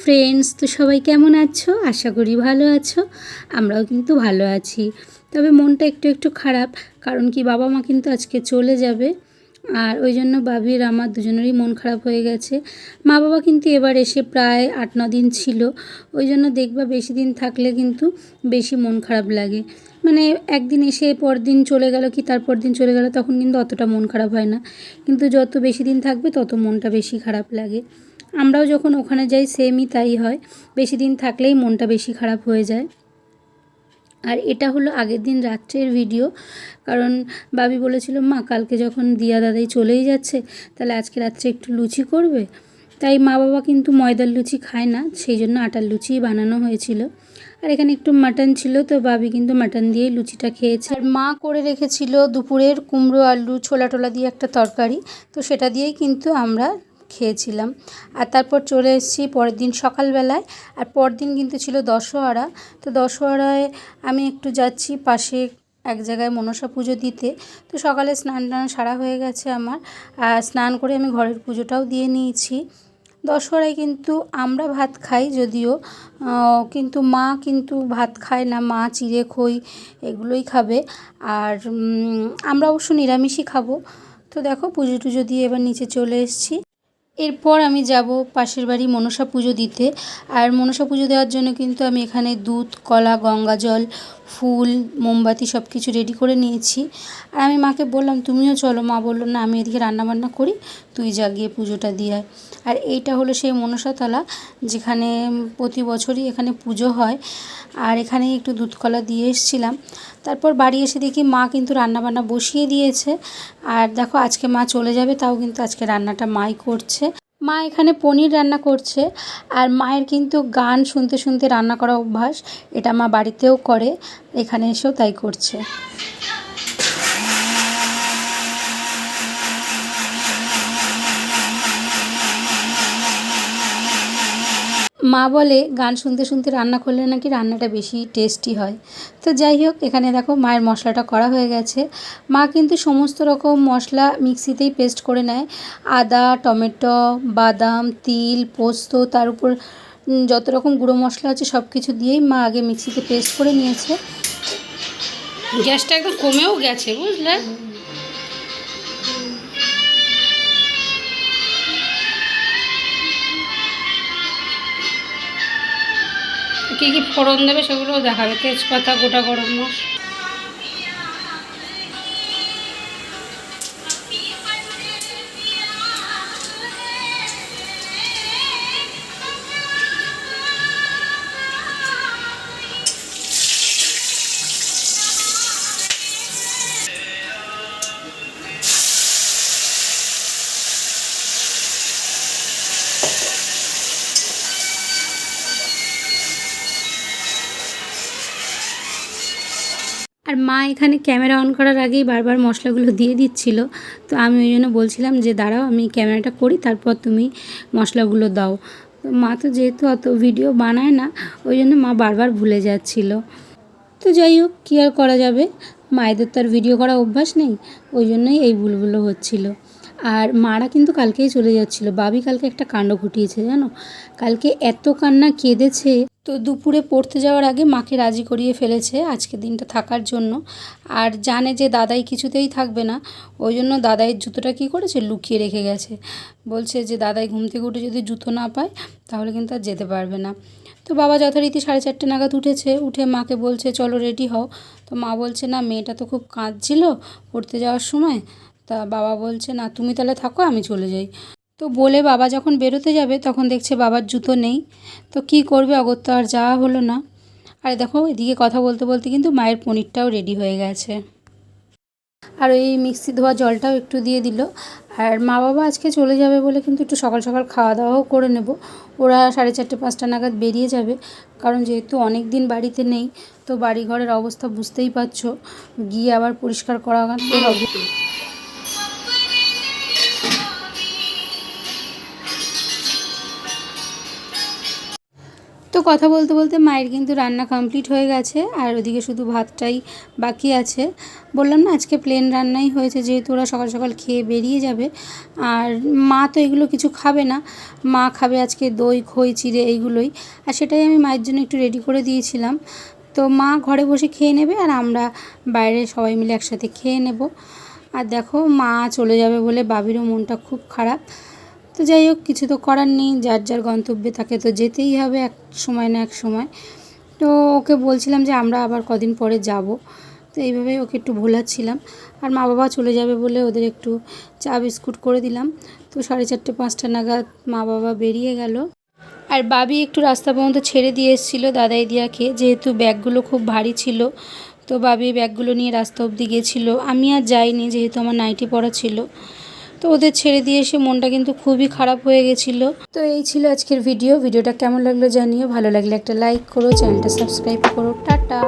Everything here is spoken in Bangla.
ফ্রেন্ডস, তো সবাই কেমন আছো? আশা করি ভালো আছো। আমরাও কিন্তু ভালো আছি। তবে মনটা একটু একটু খারাপ, কারণ কি বাবা মা কিন্তু আজকে চলে যাবে। আর ওই জন্য বাবির আমার দুজনেরই মন খারাপ হয়ে গেছে। মা বাবা কিন্তু এবার এসে প্রায় 8-9 দিন ছিল। ওই জন্য দেখবা বেশি দিন থাকলে কিন্তু বেশি মন খারাপ লাগে। মানে একদিন এসে পরদিন চলে গেল কি তারপর দিন চলে গেল, তখন কিন্তু অতটা মন খারাপ হয় না। কিন্তু যত বেশি দিন থাকবে তত মনটা বেশি খারাপ লাগে। আমরাও যখন ওখানে যাই সেমই তাই হয়, বেশি দিন থাকলেই মনটা বেশি খারাপ হয়ে যায়। আর এটা হলো আগের দিন রাত্রের ভিডিও, কারণ বাবি বলেছিল মা কালকে যখন দিয়া দাদাই চলেই যাচ্ছে তাহলে আজকে রাত্রে একটু লুচি করবে। তাই মা বাবা কিন্তু ময়দার লুচি খায় না, সেই জন্য আটার লুচিই বানানো হয়েছিল। আর এখানে একটু মাটন ছিল, তো বাবি কিন্তু মাটন দিয়েই লুচিটা খেয়েছে। আর মা করে রেখেছিল দুপুরের কুমড়ো আলু ছোলা টোলা দিয়ে একটা তরকারি, তো সেটা দিয়েই কিন্তু আমরা খেয়েছিলাম। আর তারপর চলে এসেছি পরের দিন সকালবেলায়। আর পরদিন কিন্তু ছিল দশহরা। তো দশহরায় আমি একটু যাচ্ছি পাশে এক জায়গায় মনসা পুজো দিতে। তো সকালে স্নান টান সারা হয়ে গেছে আমার, আর স্নান করে আমি ঘরের পুজোটাও দিয়ে নিয়েছি। দশহরায় কিন্তু আমরা ভাত খাই যদিও, কিন্তু মা কিন্তু ভাত খায় না, মা চিড়ে খই এগুলোই খাবে। আর আমরা অবশ্য নিরামিষই খাবো। তো দেখো পুজো টুজো দিয়ে এবার নিচে চলে এসেছি। এরপর আমি যাব পাশের বাড়ি মনসা পুজো দিতে। আর মনসা পুজো দেওয়ার জন্য কিন্তু আমি এখানে দুধ, কলা, গঙ্গা জল, ফুল, মোমবাতি সব কিছু রেডি করে নিয়েছি। আর আমি মাকে বললাম তুমিও চলো। মা বললো না আমি এদিকে রান্নাবান্না করি, তুই যা গিয়ে পুজোটা দিয়ে আয়। আর এইটা হলো সেই মনসাতলা, যেখানে প্রতি বছরই এখানে পুজো হয়। আর এখানে একটু দুধ কলা দিয়ে এসেছিলাম। তারপর বাড়ি এসে দেখি মা কিন্তু রান্নাবান্না বসিয়ে দিয়েছে। আর দেখো আজকে মা চলে যাবে, তাও কিন্তু আজকে রান্নাটা মাই করছে। মা এখানে পনির রান্না করছে। আর মায়ের কিন্তু গান শুনতে শুনতে রান্না করা অভ্যাস, এটা মা বাড়িতেও করে, এখানে এসেও তাই করছে। মা বলে গান শুনতে শুনতে রান্না করলে নাকি রান্নাটা বেশি টেস্টি হয়। তো যাই হোক, এখানে দেখো মায়ের মশলাটা করা হয়ে গেছে। মা কিন্তু সমস্ত রকম মশলা মিক্সিতেই পেস্ট করে নেয়। আদা, টমেটো, বাদাম, তিল, পোস্ত, তার উপর যত রকম গুঁড়ো মশলা আছে সব কিছু দিয়েই মা আগে মিক্সিতে পেস্ট করে নিয়েছে। গ্যাসটা একদম কমেও গেছে বুঝলে। কী কী ফোড়ন দেবে সেগুলোও দেখাবে, তেজপাতা, গোটা গরম মশলা। আর মা এখানে ক্যামেরা অন করার আগেই বারবার মশলাগুলো দিয়ে দিচ্ছিল। তো আমি ওই জন্য বলছিলাম যে দাঁড়াও আমি ক্যামেরাটা করি, তারপর তুমি মশলাগুলো দাও। তো মা তো যেহেতু অত ভিডিও বানায় না, ওই জন্য মা বারবার ভুলে যাচ্ছিল। তো যাই হোক, কী আর করা যাবে, মায়েদের তো আর ভিডিও করা অভ্যাস নেই, ওই জন্যই এই ভুলগুলো হচ্ছিল। আর মারা কিন্তু কালকেই চলে যাচ্ছিলো। বাবি কালকে একটা কাণ্ড ঘটিয়েছে জানো, কালকে এত কান্না কেঁদেছে। তো দুপুরে পড়তে যাওয়ার আগে মাকে রাজি করিয়ে ফেলেছে আজকে দিনটা থাকার জন্য। আর জানে যে দাদাই কিছুতেই থাকবে না, ওই জন্য দাদাইয়ের জুতোটা কী করেছে লুকিয়ে রেখে গেছে। বলছে যে দাদাই ঘুম থেকে উঠে যদি জুতো না পায় তাহলে কিন্তু আর যেতে পারবে না। তো বাবা যথারীতি 4:30 নাগাদ উঠেছে, উঠে মাকে বলছে চলো রেডি হও। তো মা বলছে না মেয়েটা তো খুব কাঁদছিল পড়তে যাওয়ার সময়। তা বাবা বলছে না তুমি তাহলে থাকো, আমি চলে যাই। তো বলে বাবা যখন বেরোতে যাবে তখন দেখছে বাবার জুতো নেই। তো কী করবে, অগত্যা আর যাওয়া হলো না। আর দেখো এদিকে কথা বলতে বলতে কিন্তু মায়ের পনিরটাও রেডি হয়ে গেছে। আর ওই মিক্সি ধোয়া জলটাও একটু দিয়ে দিল। আর মা বাবা আজকে চলে যাবে বলে কিন্তু একটু সকাল সকাল খাওয়া দাওয়াও করে নেব। ওরা 4:30-5টা নাগাদ বেরিয়ে যাবে, কারণ যেহেতু অনেক দিন বাড়িতে নেই, তো বাড়ি ঘরের অবস্থা বুঝতেই পারছো, গিয়ে আবার পরিষ্কার করাতে হবে। তো তো কথা বলতে বলতে মায়ের কিন্তু রান্না কমপ্লিট হয়ে গেছে, আর ওদিকে শুধু ভাতটাই বাকি আছে। বললাম না আজকে প্লেন রান্নাই হয়েছে, যেহেতু ওরা সকাল সকাল খেয়ে বেরিয়ে যাবে। আর মা তো এগুলো কিছু খাবে না, মা খাবে আজকে দই খই চিড়ে এইগুলোই, আর সেটাই আমি মায়ের জন্য একটু রেডি করে দিয়েছিলাম। তো মা ঘরে বসে খেয়ে নেবে, আর আমরা বাইরে সবাই মিলে একসাথে খেয়ে নেব। আর দেখো মা চলে যাবে বলে বাবিরও মনটা খুব খারাপ। তো যাই হোক, কিছু তো করার নেই, যার যার গন্তব্যে তাকে তো যেতেই হবে এক সময় না এক সময়। তো ওকে বলছিলাম যে আমরা আবার কদিন পরে যাব, তো এইভাবেই ওকে একটু ভোলাচ্ছিলাম। আর মা বাবা চলে যাবে বলে ওদের একটু চা বিস্কুট করে দিলাম। তো 4:30 5টা নাগাদ মা বাবা বেরিয়ে গেল। আর বাবি একটু রাস্তা পর্যন্ত ছেড়ে দিয়ে এসেছিলো দাদাই দিয়াকে, যেহেতু ব্যাগগুলো খুব ভারী ছিল। তো বাবি ব্যাগগুলো নিয়ে রাস্তা অবধি গিয়েছিলো, আমি আর যাইনি যেহেতু আমার নাইটি পরা ছিল। তো ওদের ছেড়ে দিয়ে এসে মনটা কিন্তু খুবই খারাপ হয়ে গেছিলো। তো এই ছিল আজকের ভিডিওটা কেমন লাগলো জানিও, ভালো লাগলে একটা লাইক করো, চ্যানেলটা সাবস্ক্রাইব করো। টাটা।